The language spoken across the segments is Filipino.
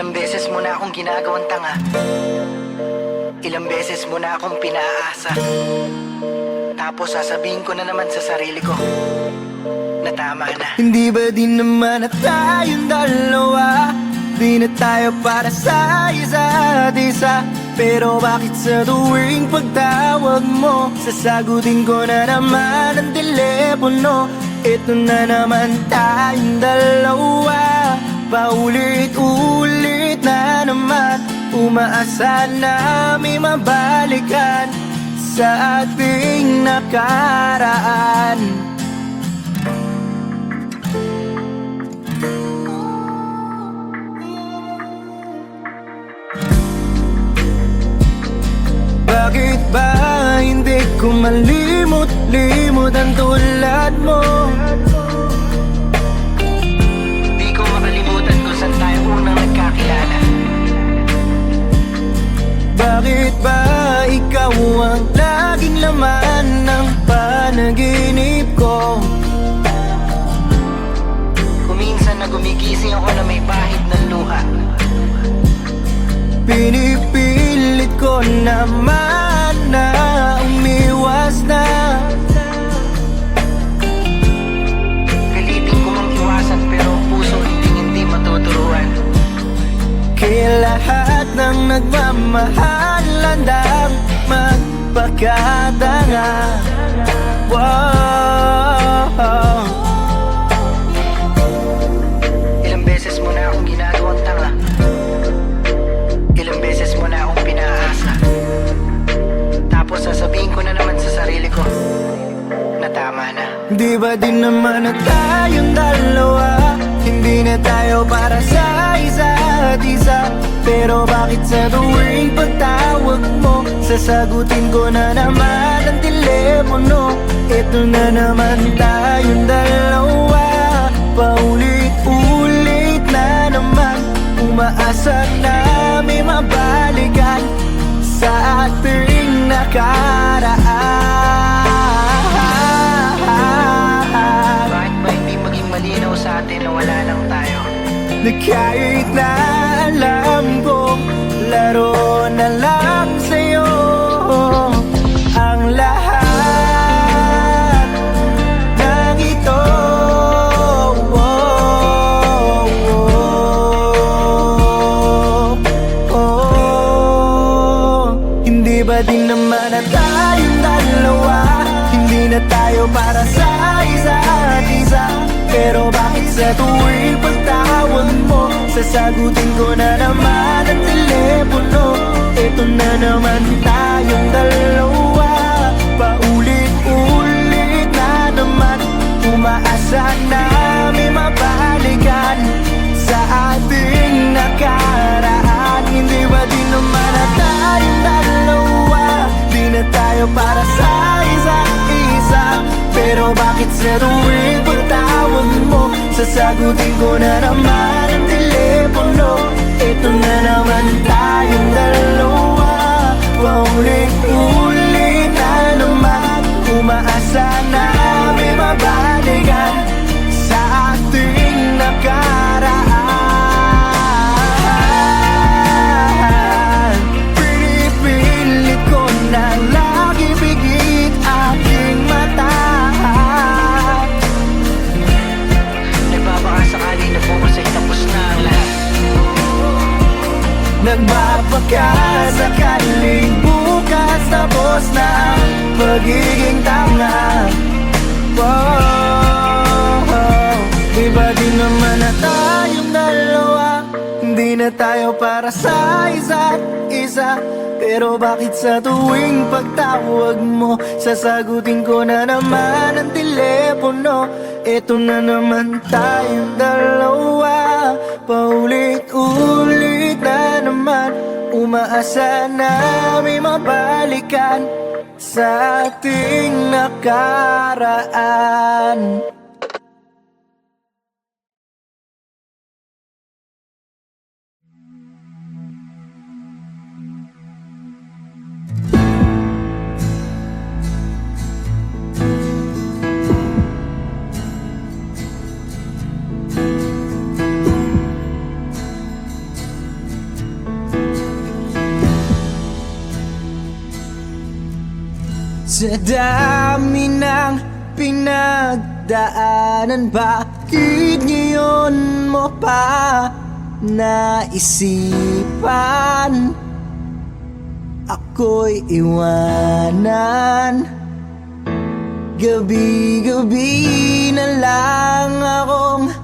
Ilang beses mo na akong ginagawang tanga, ilang beses mo na akong pinaasa. Tapos sasabihin ko na naman sa sarili ko na tama na. Hindi ba din naman na tayong dalawa? Di na tayo para sa isa't isa. Pero bakit sa tuwing pagtawag mo, sasagutin ko na naman ang telepono? Ito na naman tayong dalawa, paulit-ulit na naman. Umaasa na may mabalikan sa ating nakaraan. Bakit ba hindi ko malimot-limot ang tulad mo? Di ko makalimutan kung saan tayo unang nagkakilala. Bakit ba ikaw ang laging laman ng panaginip ko? Kuminsan na gumigising ako na may bahid ng luha. Pinipilit ko naman na umiwas na. Pilitin ko mang iwasan pero ang puso hindi matuturuan. Kaya lahat ng nagmamahal landang magpakatanga. Wow. Ilang beses mo na akong ginagawang tanga, ilang beses mo na akong pinaasa. Tapos sasabihin ko na naman sa sarili ko na tama na. Di ba din naman na tayong dalawa? Hindi na tayo para sa isa't isa. Pero bakit sa tuwing pagtawag mo, sasagutin ko na naman ang telepono? Ito na naman tayong dalawa, paulit-ulit na naman. Umaasa na may mabalikan sa ating nakaraan. Bakit ba hindi maging malinaw sa atin na wala lang tayo? Na kahit na alam ko, laro na lang sa'yo ang lahat ng ito. Hindi ba din naman na tayong dalawa? Hindi na tayo para sa isa't isa. Pero bakit sa tuwing pagtawag mo, sasagutin ko na naman ang telepono? Ito na naman tayong dalawa, paulit-ulit na naman. Umaasa na may mabalikan sa ating nakaraan. Hindi ba din naman na tayong dalawa? Di na tayo para sa isa't isa. Pero bakit sa tuwing pagtawag mo, sasagutin ko na naman ang telepono? Ito na naman tayong dalawa, paulit-ulit na naman. Umaasa na may mabalikan sa ating nakaraan. Pinipilit ko na lagi bigit aking mata. Nagbabakasakali na bukas ay tapos na ang lahat. Nagbabakasakaling bukas tapos na ang pagiging tanga. Di ba din naman na tayong dalawa? Hindi na tayo para sa isa't isa. Pero bakit sa tuwing pagtawag mo, sasagutin ko na naman ang telepono? Ito na naman tayong dalawa, paulit-ulit na naman. Umaasa na may mabalikan sa ating nakaraan. Sa dami ng pinagdaanan, bakit ngayon mo pa naisipan ako'y iwanan? Gabi-gabi na lang akong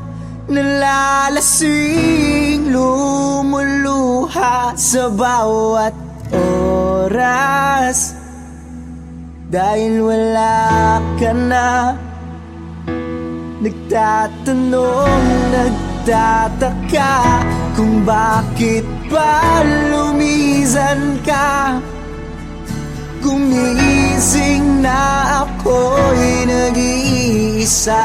nalalasing, lumuluha sa bawat oras dahil wala ka na. Nagtatanong, nagtataka kung bakit ba lumisan ka. Gumising na ako'y nag-iisa.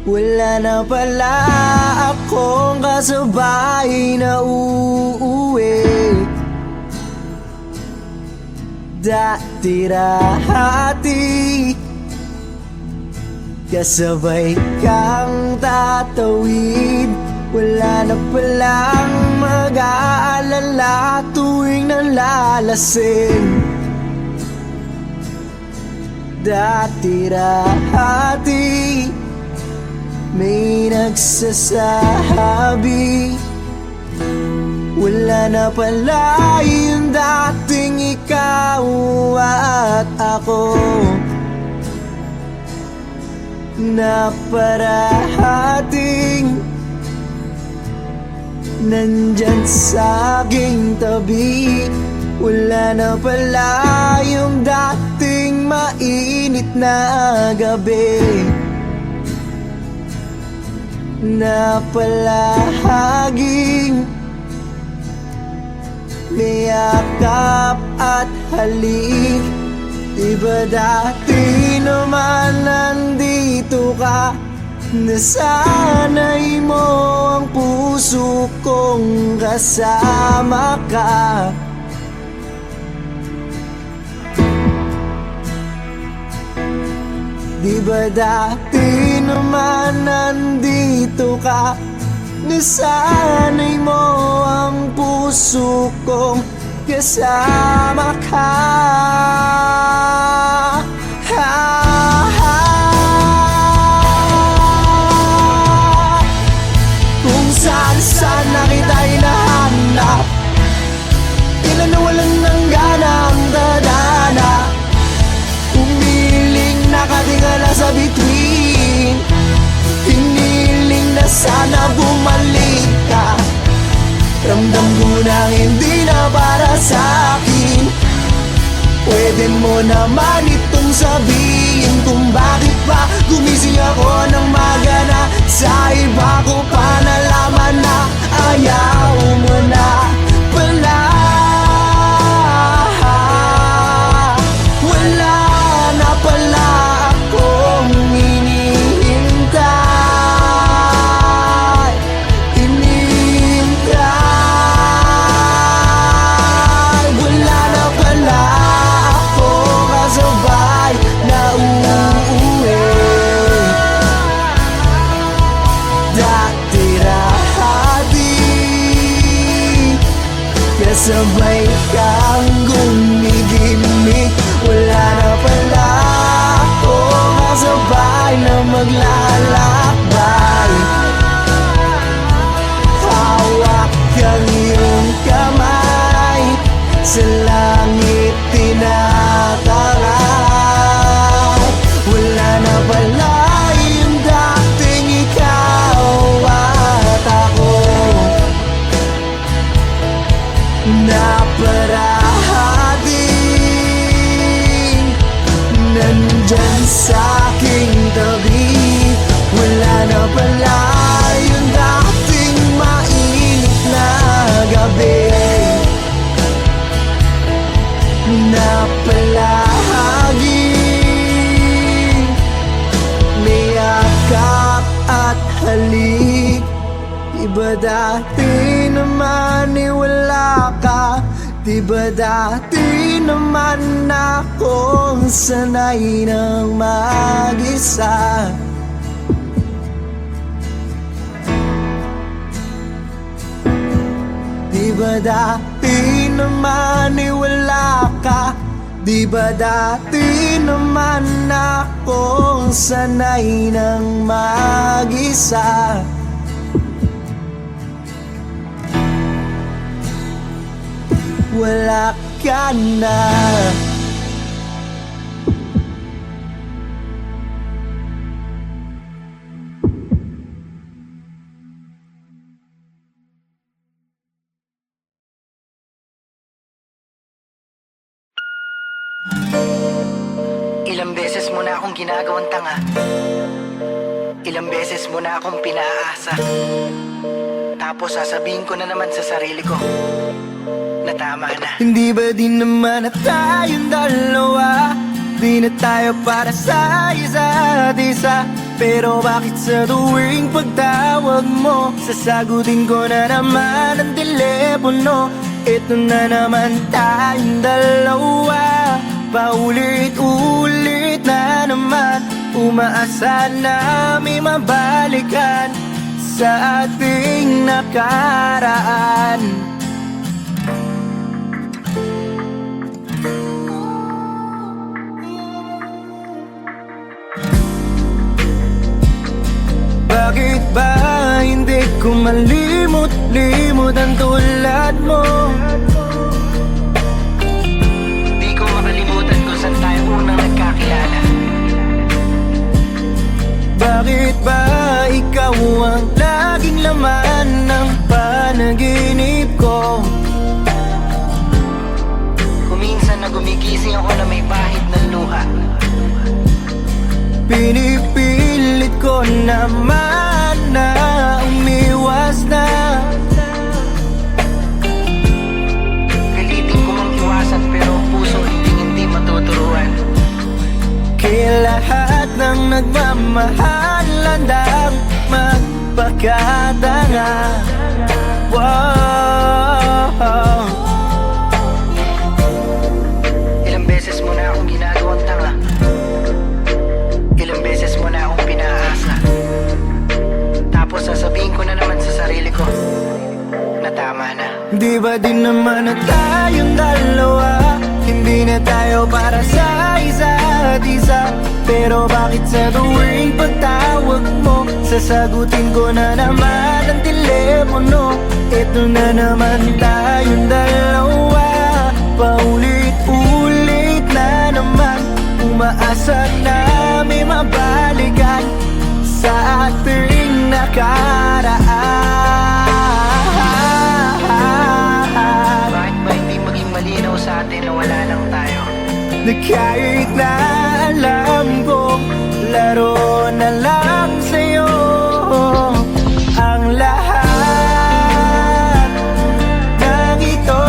Wala na pala akong kasabay na uuwi. Dati-rahati kasabay kang tatawid. Wala na palang mag-aalala tuwing nalalasing. Dati-rahati may nagsasabi, wala na pala yung dating ikaw at ako. Na parating nandyan sa aking tabi. Wala na pala yung dating mainit na gabi. Na palaging may yakap at halik. Iba dati naman nandito ka, nasanay mo ang puso kong kasama ka. Di ba dati naman nandito ka, nasanay mo ang puso kong kasama ka. Kung saan na kita'y nahanap, ilan na walang nang ganang dadana. Umiling nakatingala sa bituin, hiniling na sana bumalik ka. Ramdam ko na hindi na para sa'kin. Pwede mo naman itong sabihin kung bakit ba gumising ako ng magana. Sa iba ko pa nalaman na ayaw mo na pala. Wala na pala akong hinihintay. Wala na pala ako kasabay na uuwi. Dati-rahati kasabay kang gumigimik. Wala na pala ako kasabay na maglalakbay. Hawak ang iyong kamay, sa langit tinataray. Wala na pala yung dating ikaw at ako. Naparating nandyan sa aking tabi. Wala na pala yung dating mainit na gabi. Na palaging may yakap at halik. Diba dati naman wala ka? Diba dati naman akong sanay ng mag-isa? ba dati naman ay wala ka? Di ba dati naman akong sanay ng mag-isa? Wala ka na. Ilang beses mo na akong ginagawang tanga. Ilang beses mo na akong pinaasa. Tapos sasabihin ko na naman sa sarili ko na tama na. Hindi ba din naman na tayong dalawa? Di na tayo para sa isa't isa. Pero bakit sa tuwing pagtawag mo, sasagutin ko na naman ang telepono? Ito na naman tayong dalawa, paulit-ulit na naman. Umaasa na may mabalikan sa ating nakaraan. Bakit ba hindi ko malimot-limot ang tulad mo? Di ko makalimutan kung saan tayo unang nagkakilala. Bakit ba ikaw ang laging laman ng panaginip ko? Kuminsan na gumigising ako na may bahid ng luha. Pinipilit ko naman na umiwas na. Pilitin ko mang iwasan pero puso hindi matuturuan. Kaya lahat ng nagmamahal handang magpakatanga. Wow. Ilang beses mo na akong ginagawang tanga. Ilang beses mo na akong pinaasa. Tapos sasabihin ko na naman sa sarili ko na tama na. Di ba din naman na tayong dalawa? Hindi na tayo para sa isa't isa. Pero bakit sa tuwing pagtawag mo, sasagutin ko na naman ang telepono? Ito na naman tayong dalawa, paulit-ulit na naman. Umaasa na may mabalikan sa ating nakaraan. Bakit ba hindi maging malinaw sa atin na wala lang tayo? Na kahit na alam ko, laro na lang sa'yo ang lahat ng ito.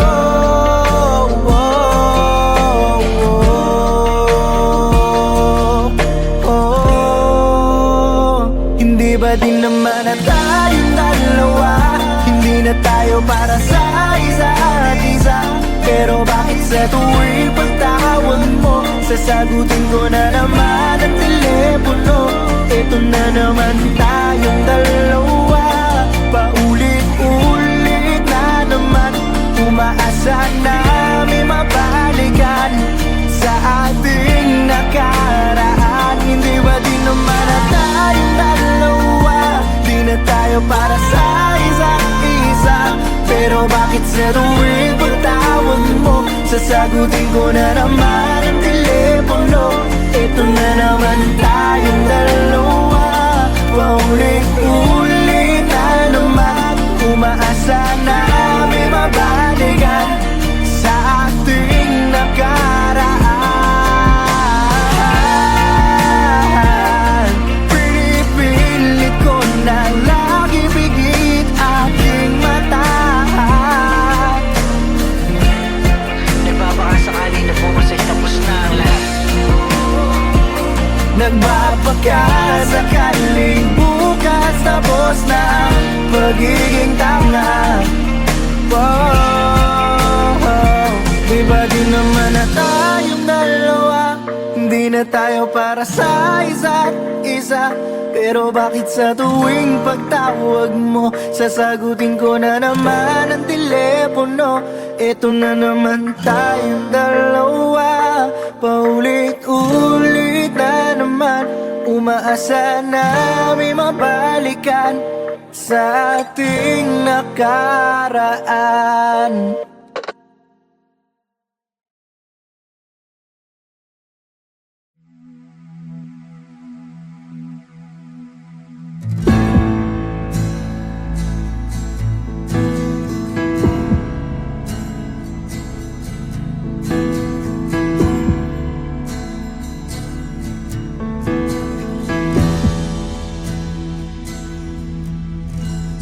Hindi ba din naman na tayong dalawa? Hindi na tayo para sa isa't isa. Pero bakit sa tuwing pagtawag mo, sasagutin ko na naman ang telepono? Ito na naman tayong dalawa, paulit-ulit na naman. Umaasa na may mabalikan sa ating nakaraan. Hindi ba din naman na tayong dalawa? Di na tayo para sa isa't isa. Pero bakit sa tuwing pagtawag mo, sasagutin ko na naman ang telepono? Ito na naman tayong dalawa, paulit-ulit na naman. Umaasa na may mabalikan sa ating nakaraan. Pinipilit ko na lagi bigit aking mata. Nagbabakasakali na bukas ay tapos na ang lahat. Nagbabakasakaling bukas tapos na ang pagiging tanga. Di ba di naman na tayong dalawa? Hindi na tayo para sa isa't isa. Pero bakit sa tuwing pagtawag mo, sasagutin ko na naman ang telepono? Eto na naman tayong dalawa, paulit-ulit na naman. Umaasa na may mabalikan sa ating nakaraan.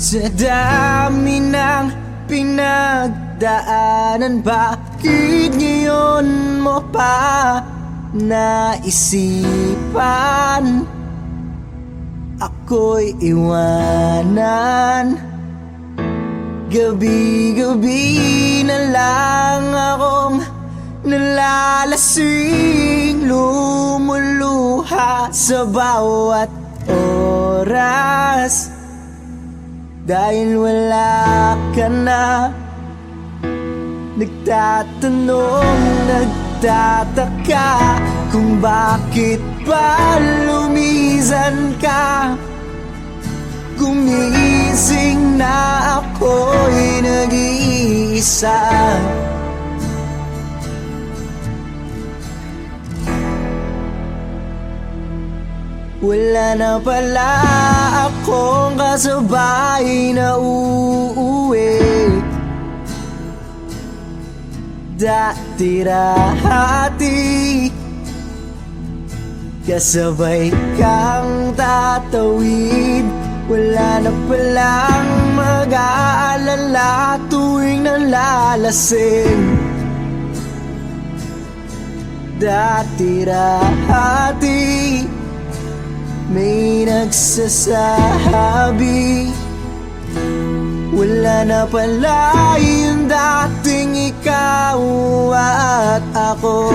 Sa dami ng pinagdaanan, bakit ngayon mo pa naisipan ako'y iwanan? Gabi-gabi na lang akong nalalasing, lumuluha sa bawat oras. Dahil wala ka na, nagtatanong, nagtataka kung bakit ba lumisan ka. Gumising na ako'y nag-iisa. Wala na pala akong kasabay na uuwi. Dati-rati kasabay kang tatawid. Wala na palang mag-aalala tuwing nalalasing. Dati-rati may nagsasabi, wala na pala yung dating ikaw at ako,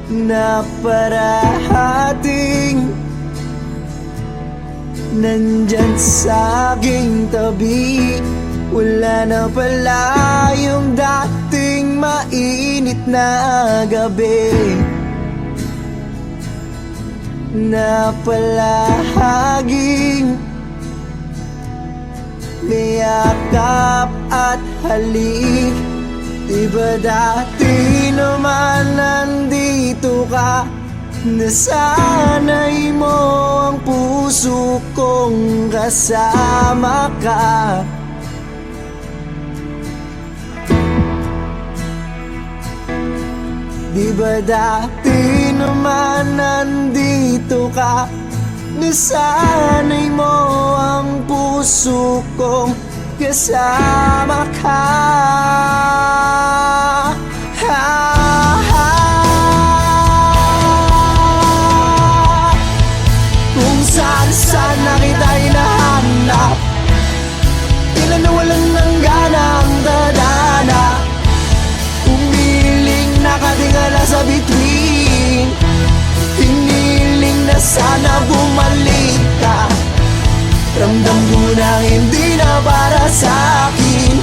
na parating nandyan sa aking tabi. Wala na pala yung dating mainit na gabi, na palaging may yakap at halik. Diba dati naman nandito ka, nasanay mo ang puso kong kasama ka. Diba dati naman nandito ka, nasanay mo ang puso kong kasama ka. Kung saan na kita hinahanap, tila na walang nanggana ang dadana. Nakatingala sa bituin, hiniling na sana bumalik ka. Ramdam ko na hindi na para sa'kin.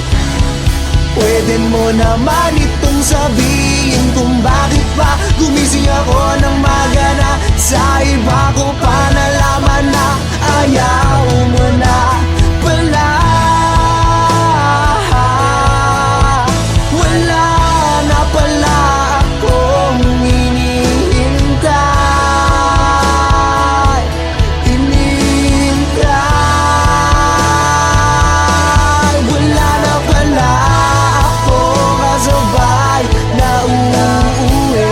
Pwede mo naman itong sabihin kung bakit pa gumising ako ng magana. Sa iba ko pa nalaman na ayaw mo na pala. Wala na pala akong hinihintay. Wala na pala akong kasabay na uuwi.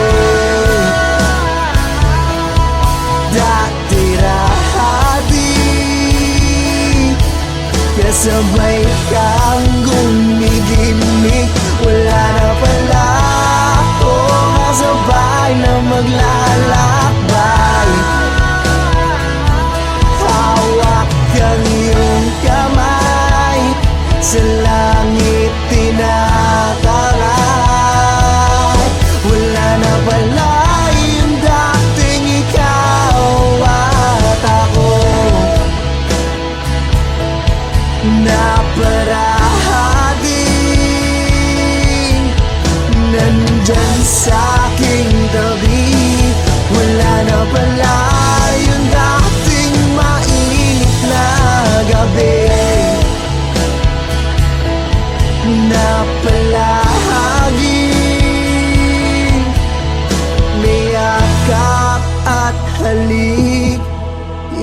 Dati-rati kasabay kang gumigimik. Wala na pala akong kasabay na maglalakbay. Hawak kang iyong kamay, sa langit tinataray. Wala na pala yung dating ikaw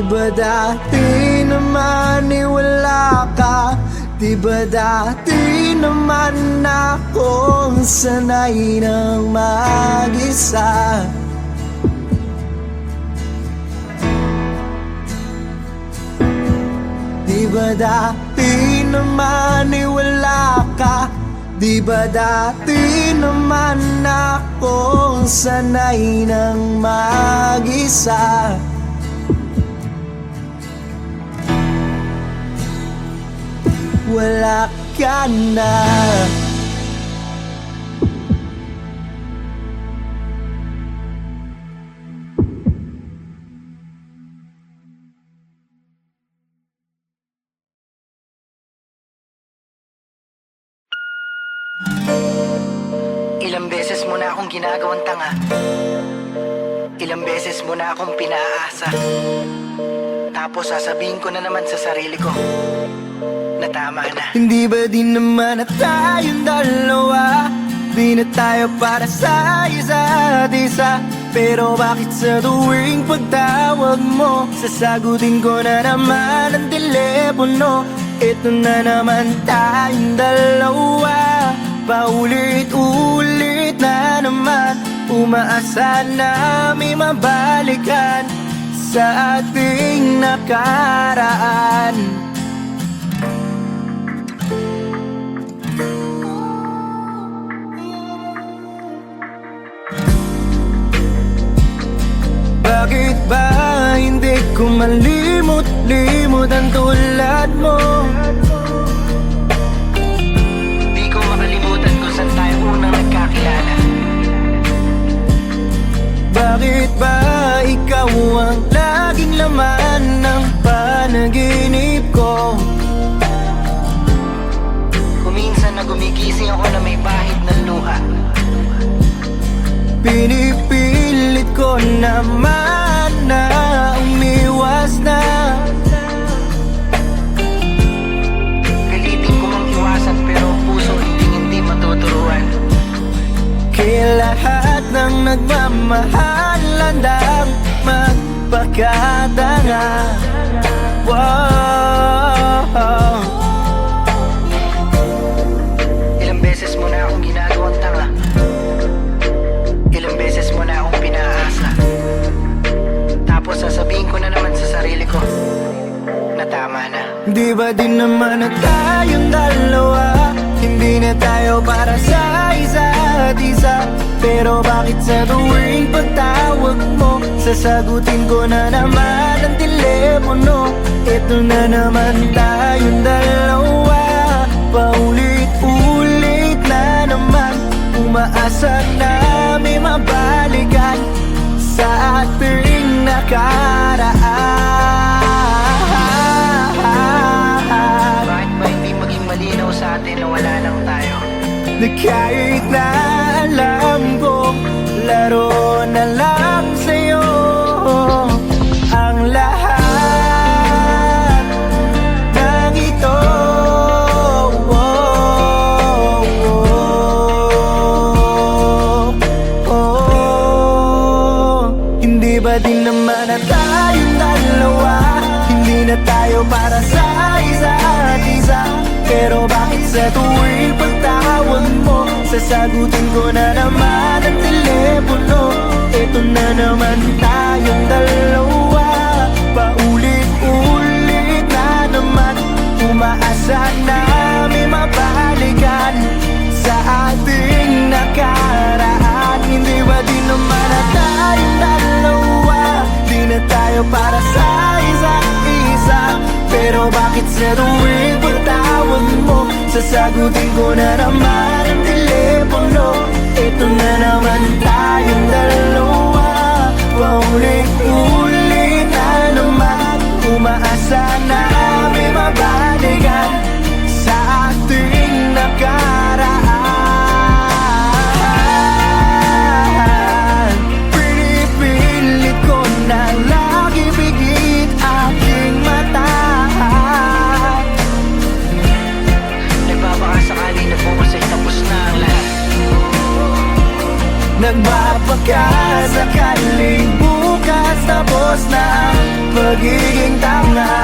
ba dati naman wala ka? Di ba dati naman akong sanay ng mag-isa? Di ba dati naman wala ka? Di ba dati naman akong sanay ng mag-isa? Wala ka na. Ilang beses mo na akong ginagawang tanga. Ilang beses mo na akong pinaasa. Tapos sasabihin ko na naman sa sarili ko na tama na. Hindi ba din naman na tayong dalawa? Di na tayo para sa isa't isa. Pero bakit sa tuwing pagtawag mo, sasagutin ko na naman ang telepono? Ito na naman tayong dalawa, paulit-ulit na naman. Umaasa na may mabalikan sa ating nakaraan. Bakit ba hindi ko malimot-limot ang tulad mo? Di ko makalimutan kung saan tayo unang nagkakilala. Bakit ba ikaw ang laging laman ng panaginip ko? Kuminsan na gumigising ako na may bahid ng luha. Pinipilit ko naman na umiwas na. Pilitin ko mang iwasan pero puso hindi matuturuan. Kaya lahat ng nagmamahal landang magpakatanga. Wow. Ilang beses mo na akong ginagawang tanga. Ilang beses mo na akong pinaasa. Tapos sasabihin ko na naman sa sarili ko na tama na. Di ba din naman na tayong dalawa? Hindi na tayo para sa isa't isa. Pero bakit sa tuwing pagtawag mo, sasagutin ko na naman ang telepono? Ito na naman tayong dalawa, paulit-ulit na naman. Umaasa na may mabalikan sa ating nakaraan. Bakit ba hindi maging malinaw sa atin na wala lang tayo? Na kahit na alam ko, laro na lang sa'yo ang lahat ng ito. Hindi ba din naman na tayong dalawa? Hindi na tayo para sa isa't isa. Pero bakit sa tuwing pagtawag mo, sasagutin ko na naman ang telepono? Ito na naman tayong dalawa, paulit-ulit na naman. Umaasa na may mabalikan sa ating nakaraan. Hindi ba din naman na tayong dalawa? Di na tayo para sa isa't isa. Pero bakit sa tuwing pagtawag mo, sasagutin ko na naman ang telepono? Ito na naman tayong dalawa, paulit-ulit na naman. Umaasa na may mabalikan sa ating nakaraan. Pinipilit ko na lagi bigit aking mata. Nagbabakasakali na bukas ay tapos na ang lahat. Nagbabaka sakaling bukas tapos na ang pagiging tanga.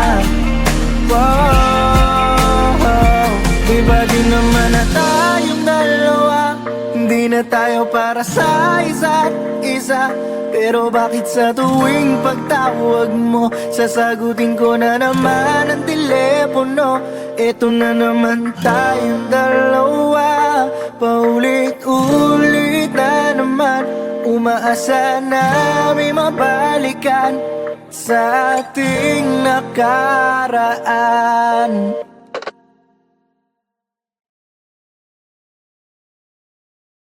Di ba di naman na tayong dalawa? Hindi na tayo para sa isa't isa. Pero bakit sa tuwing pagtawag mo, sasagutin ko na naman ang telepono? Eto na naman tayong dalawa, paulit-ulit na naman. Umaasa na may mabalikan sa ating nakaraan.